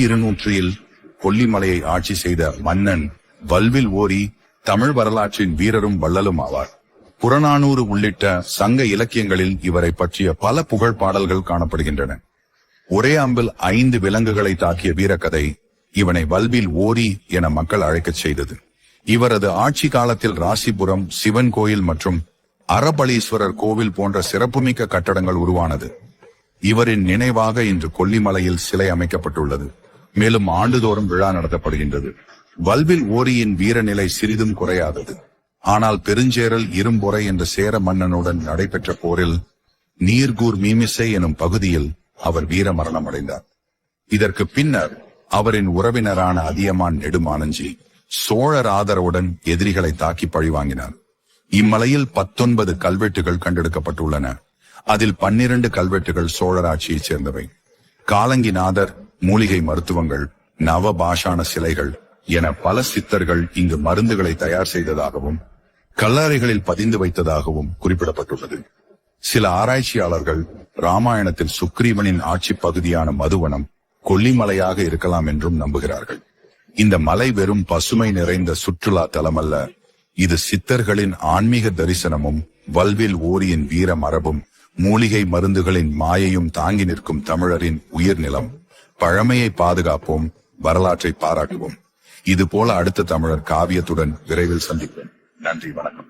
திருநூற்றில் கொல்லிமலையை ஆட்சி செய்த மன்னன் வல்வில் ஓரி தமிழ் வரலாற்றின் வீரரும் வள்ளலும் ஆவார். புறநானூறு உள்ளிட்ட சங்க இலக்கியங்களில் இவரை பற்றிய பல புகழ் பாடல்கள் காணப்படுகின்றன. ஒரே அம்பில் 5 விலங்குகளை தாக்கிய வீரக்கதை இவனை வல்வில் ஓரி என மக்கள் அழைக்கச் செய்தது. இவரது ஆட்சி காலத்தில் ராசிபுரம் சிவன் கோயில் மற்றும் அரபலீஸ்வரர் கோவில் போன்ற சிறப்புமிக்க கட்டடங்கள் உருவானது. இவரின் நினைவாக இன்று கொல்லிமலையில் சிலை அமைக்கப்பட்டுள்ளது. மேலும் ஆண்டுதோறும் விழா நடத்தப்படுகின்றது. வல்வில் ஓரியின் வீரநிலை சிறிதும் குறையாதது. ஆனால் பெருஞ்சேரல் இரும்பொறை என்ற சேர மன்னனுடன் நடைபெற்ற போரில் நீர்கூர் மீமிசை எனும் பகுதியில் அவர் வீர மரணம் அடைந்தார். இதற்கு பின்னர் அவரின் உறவினரான அதியமான் நெடுமானஞ்சி சோழர் ஆதரவுடன் எதிரிகளை தாக்கி பழிவாங்கினார். இம்மலையில் 19 கல்வெட்டுகள் கண்டெடுக்கப்பட்டுள்ளன. அதில் 12 கல்வெட்டுகள் சோழர் ஆட்சியைச் சேர்ந்தவை. காலங்கிநாதர், மூலிகை மருத்துவங்கள், நவபாஷான சிலைகள் என பல சித்தர்கள் இங்கு மருந்துகளை தயார் செய்ததாகவும் கல்லறைகளில் பதிந்து வைத்ததாகவும் குறிப்பிடப்பட்டுள்ளது. சில ஆராய்ச்சியாளர்கள் ராமாயணத்தில் சுக்ரீவனின் ஆட்சி பகுதியான மதுவனம் கொல்லிமலையாக இருக்கலாம் என்றும் நம்புகிறார்கள். இந்த மலை வெறும் பசுமை நிறைந்த சுற்றுலா தலமல்ல, இது சித்தர்களின் ஆன்மீக தரிசனமும் வல்வில் ஓரியின் வீர மரபும் மூலிகை மருந்துகளின் மாயையும் தாங்கி நிற்கும் தமிழரின் உயிர் நிலம். பழமையை பாதுகாப்போம், வரலாற்றை பாராட்டுவோம். இது போல அடுத்த தமிழர் காவியத்துடன் விரைவில் சந்திப்போம். நன்றி, வணக்கம்.